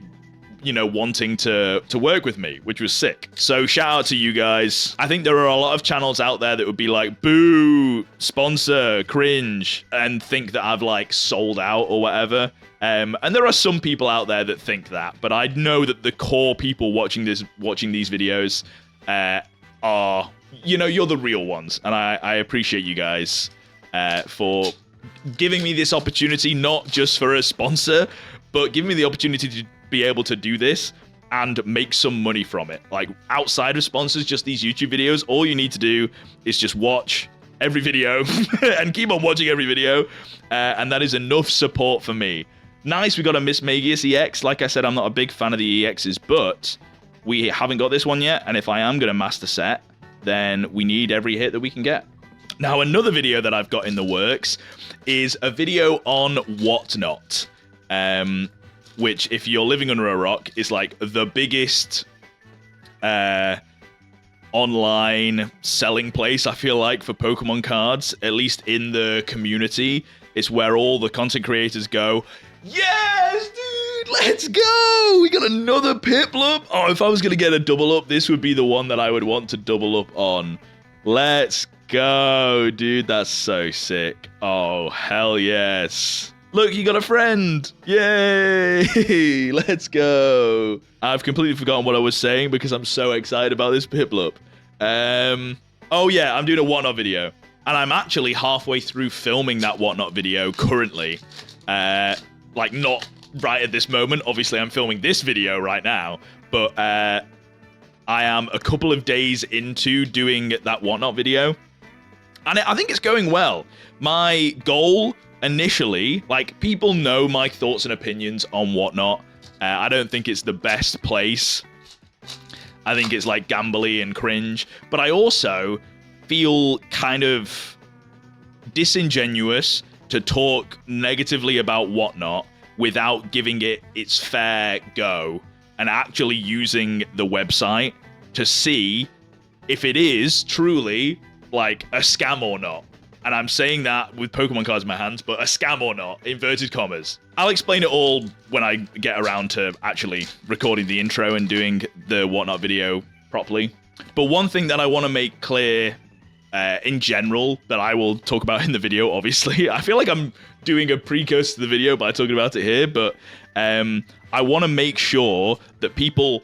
you know, wanting to work with me, which was sick. So shout out to you guys. I think there are a lot of channels out there that would be like, boo, sponsor, cringe, and think that I've like sold out or whatever. And there are some people out there that think that, but I know that the core people watching these videos are, you know, you're the real ones, and I appreciate you guys for giving me this opportunity, not just for a sponsor, but giving me the opportunity to be able to do this and make some money from it. Like, outside of sponsors, just these YouTube videos, all you need to do is just watch every video and keep on watching every video, and that is enough support for me. Nice, we got a Miss Magius EX. Like I said, I'm not a big fan of the EXs, but we haven't got this one yet, and if I am going to master set, then we need every hit that we can get. Now, another video that I've got in the works is a video on Whatnot, which, if you're living under a rock, is like the biggest online selling place, I feel like, for Pokemon cards, at least in the community. It's where all the content creators go. Yes, dude, let's go! We got another Piplup. Oh, if I was going to get a double up, this would be the one that I would want to double up on. Let's go, dude. That's so sick. Oh, hell yes. Look, you got a friend. Yay! Let's go. I've completely forgotten what I was saying because I'm so excited about this Piplup. Oh, yeah, I'm doing a Whatnot video. And I'm actually halfway through filming that Whatnot video currently. Like, not right at this moment. Obviously, I'm filming this video right now. But I am a couple of days into doing that Whatnot video. And I think it's going well. My goal initially, like, people know my thoughts and opinions on Whatnot. I don't think it's the best place. I think it's, like, gambly and cringe. But I also feel kind of disingenuous to talk negatively about Whatnot without giving it its fair go and actually using the website to see if it is truly, like, a scam or not. And I'm saying that with Pokemon cards in my hands, but a scam or not, inverted commas. I'll explain it all when I get around to actually recording the intro and doing the Whatnot video properly. But one thing that I want to make clear in general that I will talk about in the video, obviously. I feel like I'm doing a precursor to the video by talking about it here, but I want to make sure that people...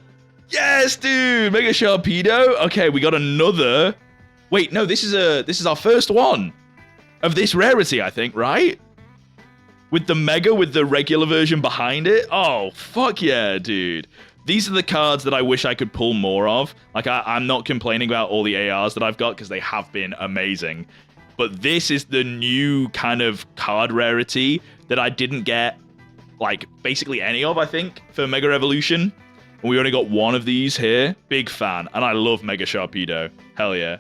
Yes, dude! Mega Sharpedo! Okay, we got another... Wait, no, this is our first one of this rarity, I think, right? With the Mega, with the regular version behind it? Oh, fuck yeah, dude. These are the cards that I wish I could pull more of. Like, I'm not complaining about all the ARs that I've got, because they have been amazing. But this is the new kind of card rarity that I didn't get, like, basically any of, I think, for Mega Evolution. And we only got one of these here. Big fan. And I love Mega Sharpedo. Hell yeah.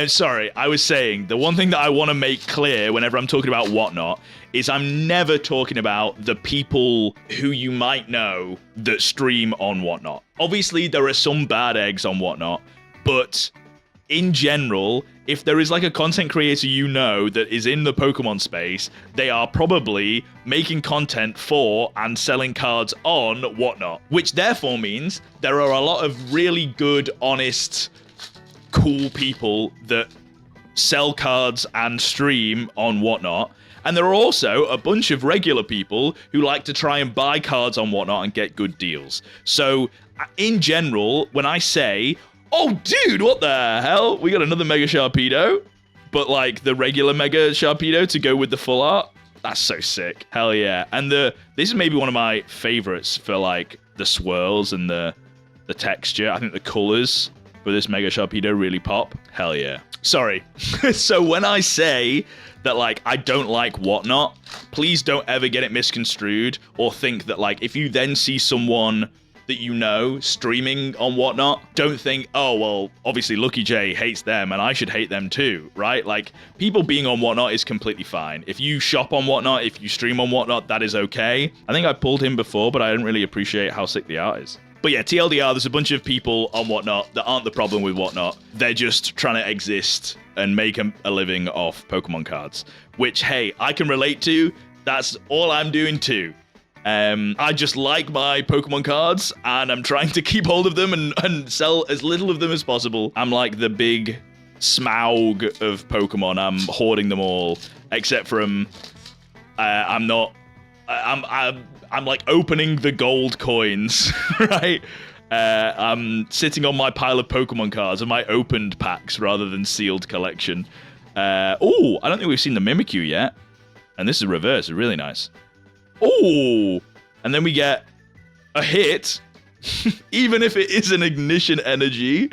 Sorry, I was saying, the one thing that I want to make clear whenever I'm talking about Whatnot is I'm never talking about the people who you might know that stream on Whatnot. Obviously, there are some bad eggs on Whatnot, but in general, if there is like a content creator you know that is in the Pokemon space, they are probably making content for and selling cards on Whatnot, which therefore means there are a lot of really good, honest, cool people that sell cards and stream on Whatnot. And there are also a bunch of regular people who like to try and buy cards on Whatnot and get good deals. So, in general, when I say, oh, dude, what the hell? We got another Mega Sharpedo, but, like, the regular Mega Sharpedo to go with the full art. That's so sick. Hell yeah. And this is maybe one of my favorites for, like, the swirls and the texture. I think the colors for this Mega Sharpedo really pop. Hell yeah. Sorry. So when I say that, like, I don't like Whatnot, please don't ever get it misconstrued or think that, like, if you then see someone that you know streaming on Whatnot, don't think, oh, well, obviously Lucky J hates them and I should hate them too, right? Like, people being on Whatnot is completely fine. If you shop on Whatnot, if you stream on Whatnot, that is okay. I think I pulled him before, but I didn't really appreciate how sick the art is. But yeah, TLDR, there's a bunch of people on Whatnot that aren't the problem with Whatnot. They're just trying to exist and make a living off Pokemon cards, which, hey, I can relate to. That's all I'm doing too. I just like my Pokemon cards, and I'm trying to keep hold of them and sell as little of them as possible. I'm like the big Smaug of Pokemon. I'm hoarding them all, except from I'm like opening the gold coins, right? I'm sitting on my pile of Pokemon cards and my opened packs rather than sealed collection. Oh, I don't think we've seen the Mimikyu yet. And this is reverse, really nice. Oh, and then we get a hit. Even if it is an ignition energy,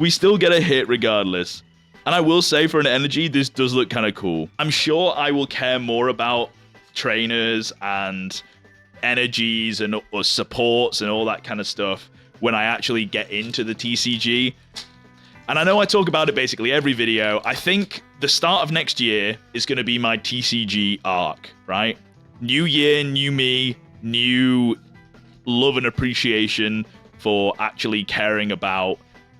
we still get a hit regardless. And I will say, for an energy, this does look kind of cool. I'm sure I will care more about trainers and energies and or supports and all that kind of stuff when I actually get into the TCG. And I know I talk about it basically every video. I think the start of next year is going to be my TCG arc, right? New year, new me, new love and appreciation for actually caring about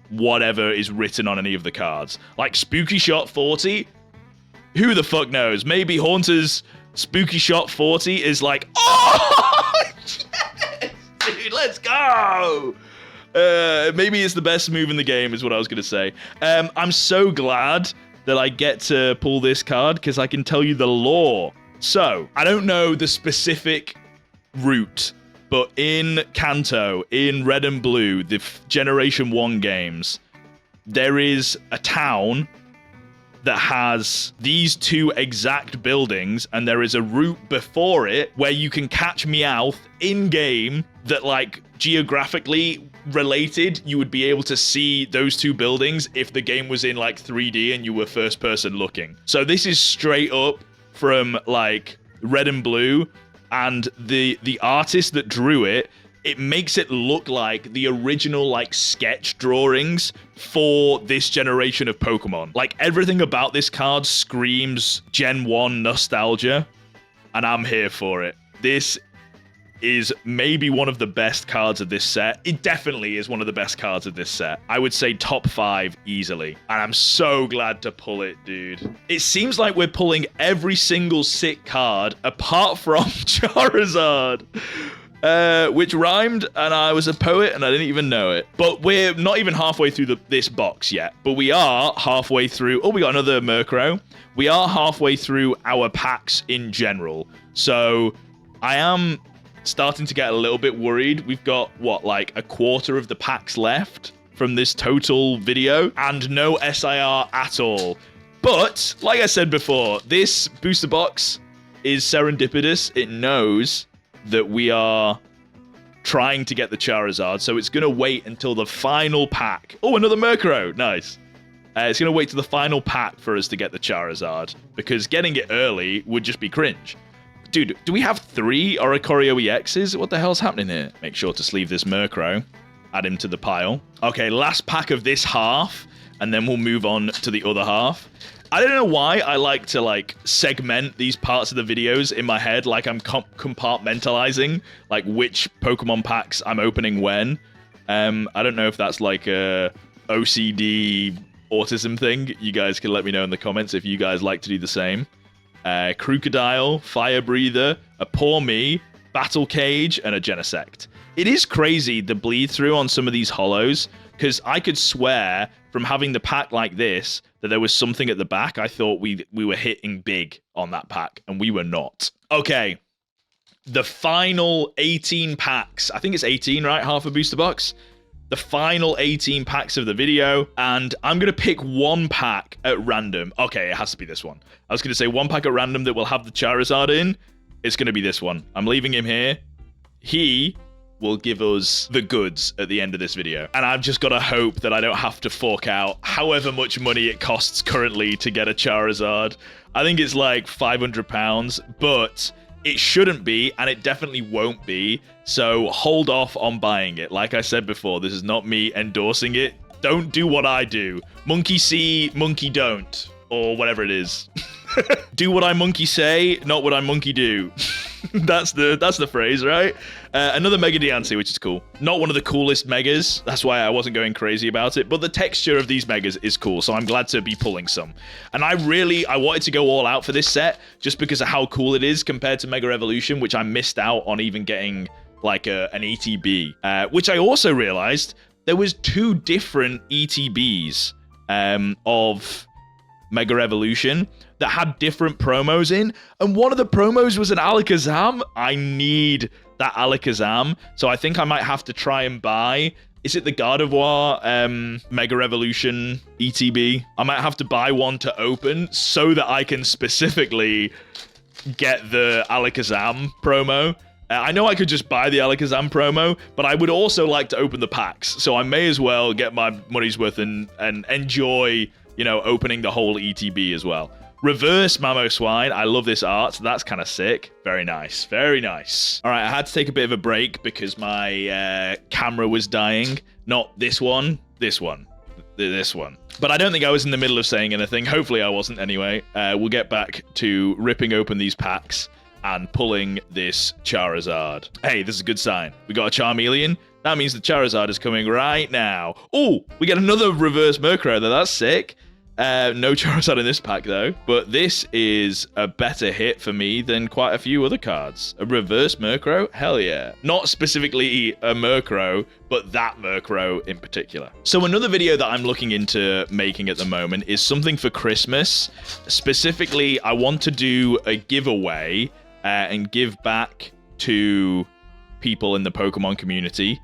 whatever is written on any of the cards. Like Spooky Shot 40, who the fuck knows? Maybe Haunter's Spooky Shot 40 is like, oh, yes, dude, let's go. Maybe it's the best move in the game is what I was going to say. I'm so glad that I get to pull this card because I can tell you the lore. So, I don't know the specific route, but in Kanto, in Red and Blue, the Generation 1 games, there is a town that has these two exact buildings, and there is a route before it where you can catch Meowth in-game that, like, geographically related, you would be able to see those two buildings if the game was in, like, 3D and you were first person looking. So this is straight up from, like, Red and Blue, and the artist that drew it, it makes it look like the original, like, sketch drawings for this generation of Pokemon. Like, everything about this card screams Gen 1 nostalgia, and I'm here for it. This is maybe one of the best cards of this set. It definitely is one of the best cards of this set. I would say top 5 easily. And I'm so glad to pull it, dude. It seems like we're pulling every single sick card apart from Charizard. Which rhymed, and I was a poet, and I didn't even know it. But we're not even halfway through this box yet. But we are halfway through... Oh, we got another Murkrow. We are halfway through our packs in general. So I am starting to get a little bit worried. We've got, what, like a quarter of the packs left from this total video, and no SIR at all. But, like I said before, this booster box is serendipitous. It knows that we are trying to get the Charizard, so it's going to wait until the final pack. Oh, another Murkrow. Nice. It's going to wait to the final pack for us to get the Charizard, because getting it early would just be cringe. Dude, do we have 3 Oricorio EXs? What the hell's happening here? Make sure to sleeve this Murkrow. Add him to the pile. Okay, last pack of this half, and then we'll move on to the other half. I don't know why I like to, like, segment these parts of the videos in my head, like I'm compartmentalizing, like, which Pokemon packs I'm opening when. I don't know if that's, like, a OCD autism thing. You guys can let me know in the comments if you guys like to do the same. Crocodile, Fire Breather, a Poor Me, Battle Cage, and a Genesect. It is crazy the bleed through on some of these holos, because I could swear from having the pack like this that there was something at the back. I thought we were hitting big on that pack, and we were not. Okay, the final 18 packs. I think it's 18, right? Half a booster box. The final 18 packs of the video, and I'm going to pick one pack at random. Okay, it has to be this one. I was going to say one pack at random that will have the Charizard in. It's going to be this one. I'm leaving him here. He will give us the goods at the end of this video. And I've just got to hope that I don't have to fork out however much money it costs currently to get a Charizard. I think it's like £500, but it shouldn't be, and it definitely won't be. So hold off on buying it. Like I said before, this is not me endorsing it. Don't do what I do. Monkey see, monkey don't. Or whatever it is. Do what I monkey say, not what I monkey do. That's the phrase, right? Another Mega Diancie, which is cool. Not one of the coolest Megas. That's why I wasn't going crazy about it. But the texture of these Megas is cool, so I'm glad to be pulling some. And I wanted to go all out for this set, just because of how cool it is compared to Mega Evolution, which I missed out on even getting like an ETB. Which I also realized there was 2 different ETBs of Mega Evolution that had different promos in, and one of the promos was an Alakazam. I need that Alakazam, so I think I might have to try and buy, is it the Gardevoir Mega Evolution ETB? I might have to buy one to open so that I can specifically get the Alakazam promo. I know I could just buy the Alakazam promo, but I would also like to open the packs, so I may as well get my money's worth and enjoy, you know, opening the whole ETB as well. Reverse Mamoswine. I love this art. That's kind of sick. Very nice. Very nice. All right, I had to take a bit of a break because my camera was dying. Not this one. This one. this one. But I don't think I was in the middle of saying anything. Hopefully I wasn't anyway. We'll get back to ripping open these packs and pulling this Charizard. Hey, this is a good sign. We got a Charmeleon. That means the Charizard is coming right now. Oh, we get another reverse Murkrow though. That's sick. No Charizard in this pack though, but this is a better hit for me than quite a few other cards. A reverse Murkrow? Hell yeah. Not specifically a Murkrow, but that Murkrow in particular. So another video that I'm looking into making at the moment is something for Christmas. Specifically, I want to do a giveaway and give back to people in the Pokemon community.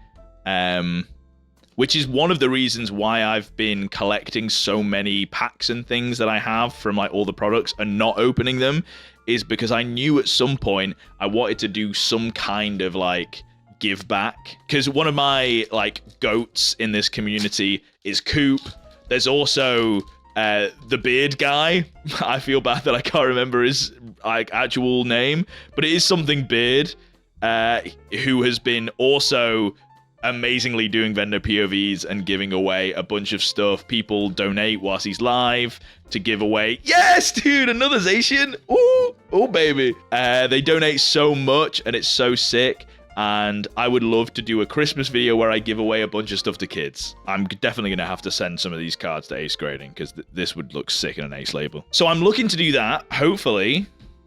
Which is one of the reasons why I've been collecting so many packs and things that I have from like all the products and not opening them, is because I knew at some point I wanted to do some kind of like give back. Because one of my like goats in this community is Coop. There's also the beard guy. I feel bad that I can't remember his like actual name, but it is something Beard, who has been also amazingly doing vendor POVs and giving away a bunch of stuff. People donate whilst he's live to give away. Yes, dude, another Zacian. Ooh, oh, baby. They donate so much, and it's so sick. And I would love to do a Christmas video where I give away a bunch of stuff to kids. I'm definitely going to have to send some of these cards to Ace Grading, because this would look sick in an Ace label. So I'm looking to do that, hopefully.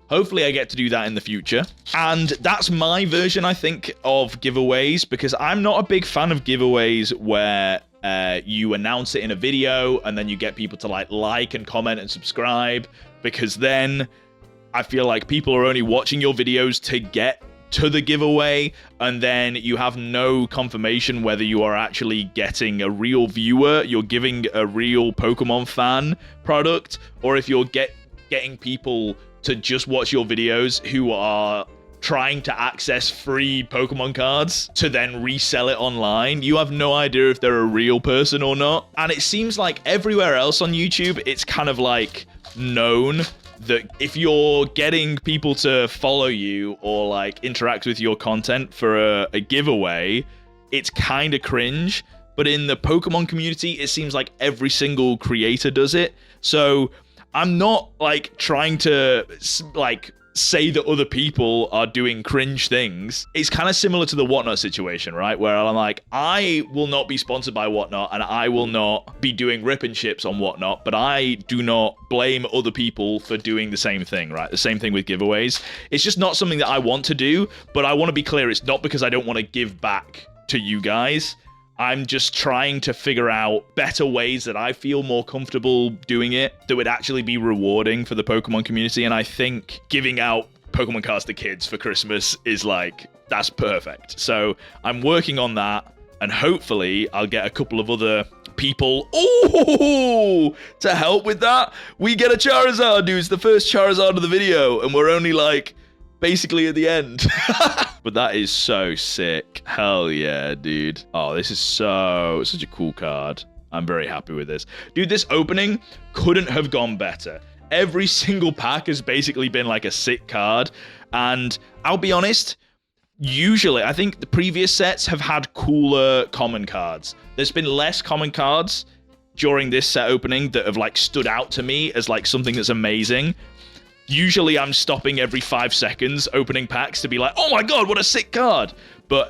Hopefully I get to do that in the future. And that's my version, I think, of giveaways, because I'm not a big fan of giveaways where you announce it in a video and then you get people to like and comment and subscribe, because then I feel like people are only watching your videos to get to the giveaway, and then you have no confirmation whether you are actually getting a real viewer, you're giving a real Pokemon fan product, or if you're getting people to just watch your videos who are trying to access free Pokemon cards to then resell it online. You have no idea if they're a real person or not. And it seems like everywhere else on YouTube, it's kind of like known that if you're getting people to follow you or like interact with your content for a giveaway, it's kind of cringe. But in the Pokemon community, it seems like every single creator does it. So I'm not like trying to like say that other people are doing cringe things. It's kind of similar to the Whatnot situation, right? Where I'm like, I will not be sponsored by Whatnot and I will not be doing rip and ships on Whatnot, but I do not blame other people for doing the same thing, right? The same thing with giveaways. It's just not something that I want to do, but I want to be clear, it's not because I don't want to give back to you guys. I'm just trying to figure out better ways that I feel more comfortable doing it that would actually be rewarding for the Pokemon community. And I think giving out Pokemon cards to kids for Christmas is like, that's perfect. So I'm working on that, and hopefully I'll get a couple of other people to help with that. We get a Charizard, dude. It's the first Charizard of the video, and we're only like basically at the end. But that is so sick. Hell yeah, dude. Oh, this is such a cool card. I'm very happy with this. Dude, this opening couldn't have gone better. Every single pack has basically been like a sick card. And I'll be honest, usually, I think the previous sets have had cooler common cards. There's been less common cards during this set opening that have like stood out to me as like something that's amazing. Usually I'm stopping every 5 seconds opening packs to be like, oh my god, what a sick card. But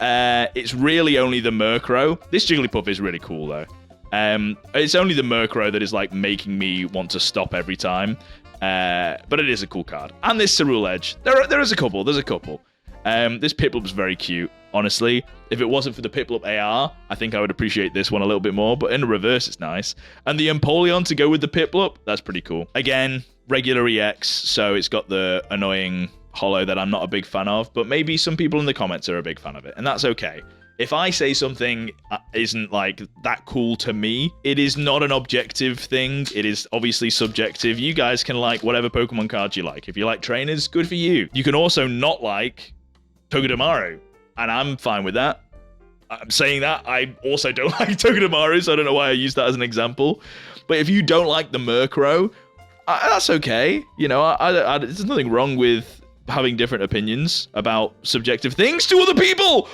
it's really only the Murkrow. This Jigglypuff is really cool though. It's only the Murkrow that is like making me want to stop every time. But it is a cool card. And this Cerule Edge. There is a couple. There's a couple. This Piplup's very cute, honestly. If it wasn't for the Piplup AR, I think I would appreciate this one a little bit more. But in the reverse, it's nice. And the Empoleon to go with the Piplup, that's pretty cool. Again, regular EX, so it's got the annoying holo that I'm not a big fan of, but maybe some people in the comments are a big fan of it, and that's okay. If I say something isn't like that cool to me, it is not an objective thing. It is obviously subjective. You guys can like whatever Pokemon cards you like. If you like trainers, good for you. You can also not like Togedemaru, and I'm fine with that. I'm saying that I also don't like Togedemaru, so I don't know why I use that as an example. But if you don't like the Murkrow, that's okay. You know, there's nothing wrong with having different opinions about subjective things to other people.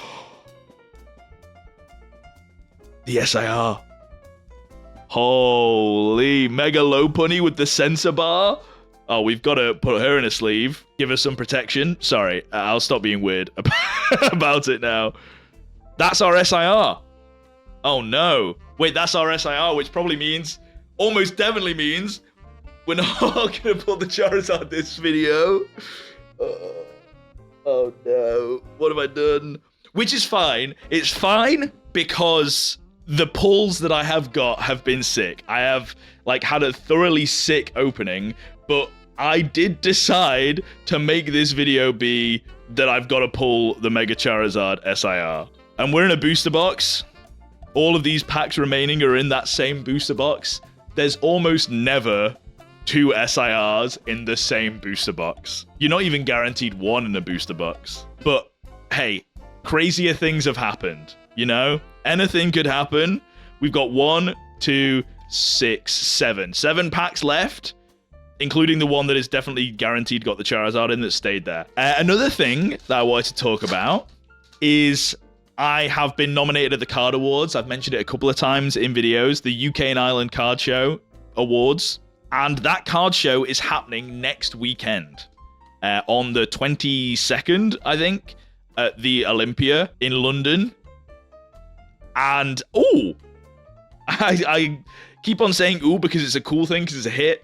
The SIR. Holy Mega Lopunny with the sensor bar. Oh, we've got to put her in a sleeve. Give her some protection. Sorry, I'll stop being weird about it now. That's our SIR. Oh, no. Wait, that's our SIR, which probably means, almost definitely means, we're not going to pull the Charizard this video. Oh, no. What have I done? Which is fine. It's fine because the pulls that I have got have been sick. I have, like, had a thoroughly sick opening, but I did decide to make this video be that I've got to pull the Mega Charizard SIR. And we're in a booster box. All of these packs remaining are in that same booster box. There's almost never 2 SIRs in the same booster box. You're not even guaranteed 1 in a booster box. But, hey, crazier things have happened, you know? Anything could happen. We've got 1, 2, 6, 7. 7 packs left, including the one that is definitely guaranteed got the Charizard in that stayed there. Another thing that I wanted to talk about is I have been nominated at the Card Awards. I've mentioned it a couple of times in videos. The UK and Ireland Card Show Awards. And that card show is happening next weekend. On the 22nd, I think, at the Olympia in London. And, ooh, I keep on saying ooh because it's a cool thing, because it's a hit.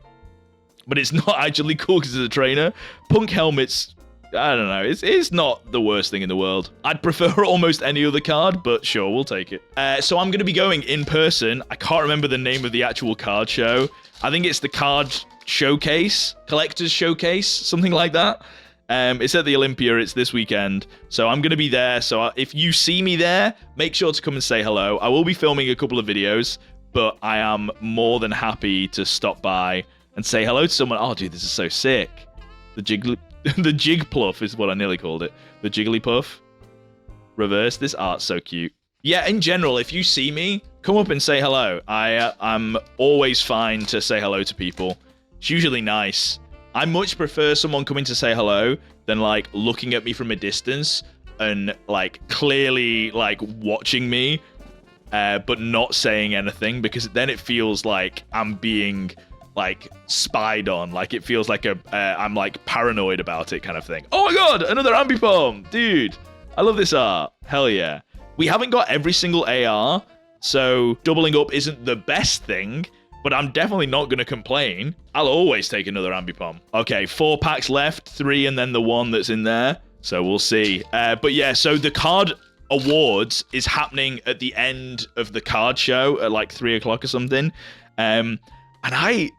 But it's not actually cool because it's a trainer. Punk helmets, I don't know, it's not the worst thing in the world. I'd prefer almost any other card, but sure, we'll take it. So I'm going to be going in person. I can't remember the name of the actual card show. I think it's the Card Showcase, Collector's Showcase, something like that. It's at the Olympia. It's this weekend. So I'm going to be there. So if you see me there, make sure to come and say hello. I will be filming a couple of videos, but I am more than happy to stop by and say hello to someone. Oh, dude, this is so sick. The Jigpluff is what I nearly called it. The Jigglypuff. Reverse. This art's so cute. Yeah, in general, if you see me, come up and say hello. I'm always fine to say hello to people. It's usually nice. I much prefer someone coming to say hello than, like, looking at me from a distance and, like, clearly, like, watching me, but not saying anything, because then it feels like I'm being, like, spied on. Like, it feels like I'm, like, paranoid about it kind of thing. Oh my god, another Ambipom! Dude, I love this art. Hell yeah. We haven't got every single AR, so doubling up isn't the best thing, but I'm definitely not going to complain. I'll always take another Ambipom. Okay, 4 packs left, 3 and then the 1 that's in there, so we'll see. But yeah, so the Card Awards is happening at the end of the card show at like 3 o'clock or something. And I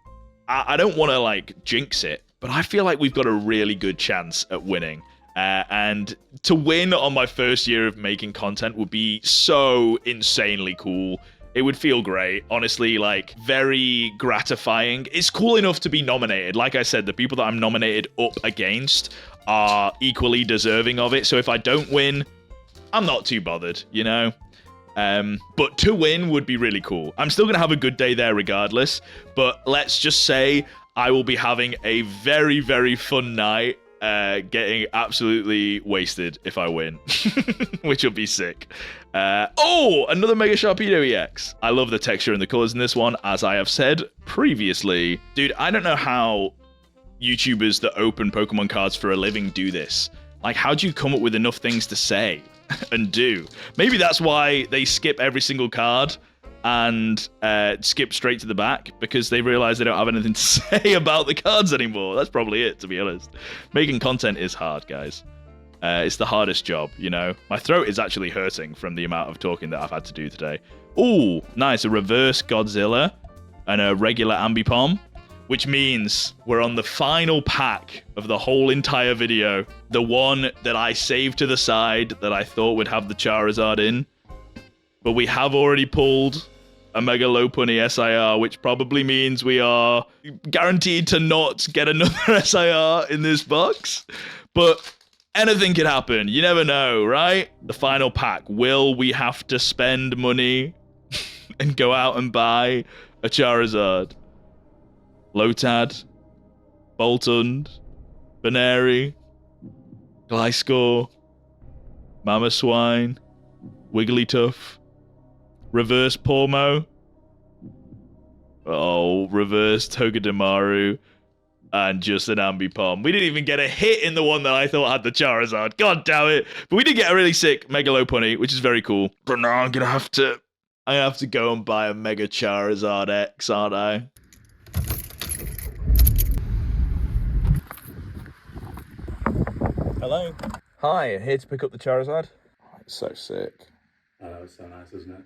don't want to, like, jinx it, but I feel like we've got a really good chance at winning. And to win on my first year of making content would be so insanely cool. It would feel great. Honestly, like, very gratifying. It's cool enough to be nominated. Like I said, the people that I'm nominated up against are equally deserving of it. So if I don't win, I'm not too bothered, you know? But to win would be really cool. I'm still going to have a good day there regardless. But let's just say I will be having a very, very fun night. Getting absolutely wasted if I win, which will be sick. Oh, another Mega Sharpedo EX. I love the texture and the colors in this one, as I have said previously. Dude, I don't know how YouTubers that open Pokemon cards for a living do this. Like, how do you come up with enough things to say and do? Maybe that's why they skip every single card and skip straight to the back, because they realize they don't have anything to say about the cards anymore. That's probably it, to be honest. Making content is hard, guys. It's the hardest job, you know? My throat is actually hurting from the amount of talking that I've had to do today. Ooh, nice. A reverse Godzilla and a regular Ambipom, which means we're on the final pack of the whole entire video. The one that I saved to the side that I thought would have the Charizard in. But we have already pulled a Mega Lopunny SIR, which probably means we are guaranteed to not get another SIR in this box. But anything could happen. You never know, right? The final pack. Will we have to spend money and go out and buy a Charizard? Lotad, Boltund, Baneri, Gliscor, Mamoswine, Wigglytuff, Reverse Pormo, Oh, reverse Togedemaru and just an Ambipom. We didn't even get a hit in the one that I thought had the Charizard. God damn it. But we did get a really sick Mega Lopunny, which is very cool. But now I'm gonna have to go and buy a Mega Charizard X, aren't I? Hello. Hi, here to pick up the Charizard. Oh, it's so sick. Oh, it's so nice, isn't it?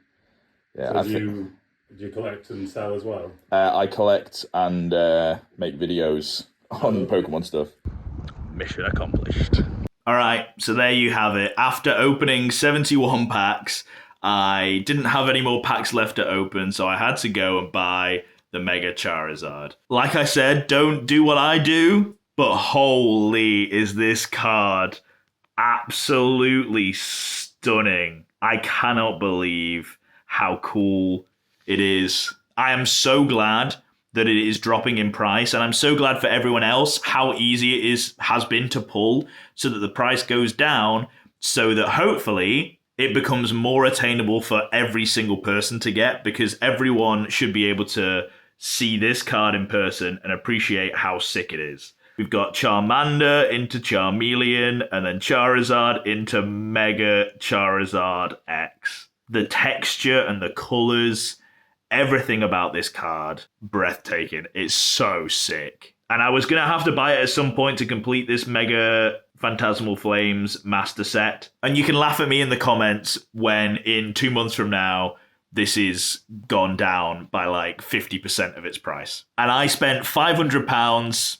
Yeah. So do you collect and sell as well? I collect and make videos on Pokemon stuff. Mission accomplished. All right, so there you have it. After opening 71 packs, I didn't have any more packs left to open, so I had to go and buy the Mega Charizard. Like I said, don't do what I do, but holy, is this card absolutely stunning. I cannot believe how cool it is. I am so glad that it is dropping in price, and I'm so glad for everyone else how easy it has been to pull so that the price goes down, so that hopefully it becomes more attainable for every single person to get, because everyone should be able to see this card in person and appreciate how sick it is. We've got Charmander into Charmeleon, and then Charizard into Mega Charizard X. The texture and the colors, everything about this card, breathtaking. It's so sick. And I was going to have to buy it at some point to complete this Mega Phantasmal Flames master set. And you can laugh at me in the comments when in 2 months from now, this is gone down by like 50% of its price. And I spent £500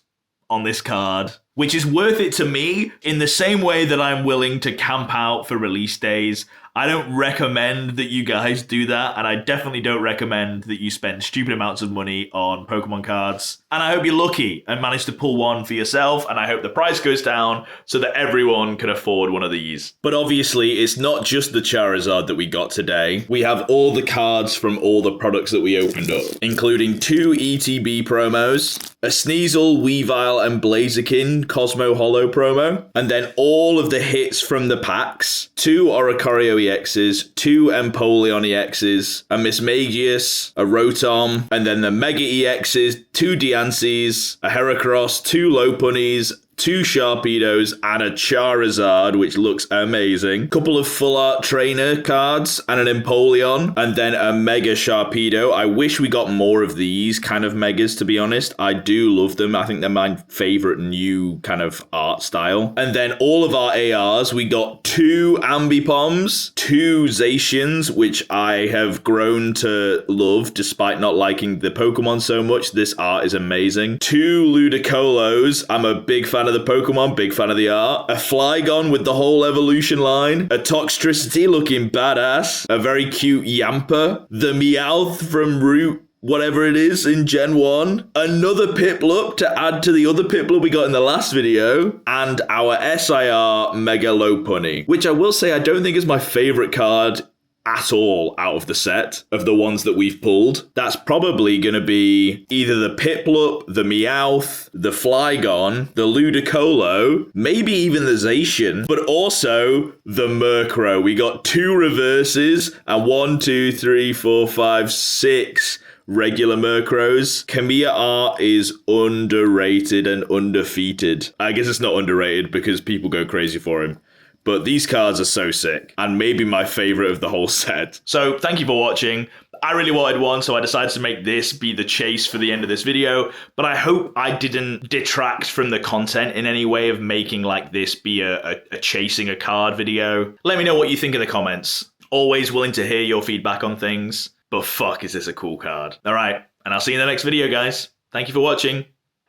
on this card, which is worth it to me in the same way that I'm willing to camp out for release days. I don't recommend that you guys do that, and I definitely don't recommend that you spend stupid amounts of money on Pokemon cards. And I hope you're lucky and manage to pull one for yourself, and I hope the price goes down so that everyone can afford one of these. But obviously, it's not just the Charizard that we got today. We have all the cards from all the products that we opened up, including 2 ETB promos, a Sneasel, Weavile, and Blaziken Cosmo Holo promo, and then all of the hits from the packs, 2 Oricorio EXs, 2 Empoleon EXs, a Mismagius, a Rotom, and then the Mega EXs, 2 Deanceys, a Heracross, 2 Lopunnies, 2 Sharpedos, and a Charizard, which looks amazing. Couple of full art trainer cards and an Empoleon, and then a Mega Sharpedo. I wish we got more of these kind of Megas, to be honest. I do love them. I think they're my favorite new kind of art style. And then all of our ARs, we got 2 Ambipoms, 2 Zacians, which I have grown to love despite not liking the Pokemon so much. This art is amazing. 2 Ludicolos. I'm a big fan of the Pokemon, big fan of the art. A Flygon with the whole evolution line. A Toxtricity looking badass. A very cute Yamper. The Meowth from Route whatever it is in Gen 1. Another Piplup to add to the other Piplup we got in the last video. And our SIR Mega Lopunny, which I will say I don't think is my favorite card at all out of the set of the ones that we've pulled. That's probably going to be either the Piplup, the Meowth, the Flygon, the Ludicolo, maybe even the Zacian, but also the Murkrow. We got 2 reverses and 1, 2, 3, 4, 5, 6 regular Murkrows. Kamiya art is underrated and undefeated. I guess it's not underrated because people go crazy for him. But these cards are so sick, and maybe my favorite of the whole set. So thank you for watching. I really wanted one, so I decided to make this be the chase for the end of this video. But I hope I didn't detract from the content in any way of making like this be a chasing a card video. Let me know what you think in the comments. Always willing to hear your feedback on things. But fuck, is this a cool card. All right, and I'll see you in the next video, guys. Thank you for watching.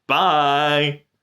Bye.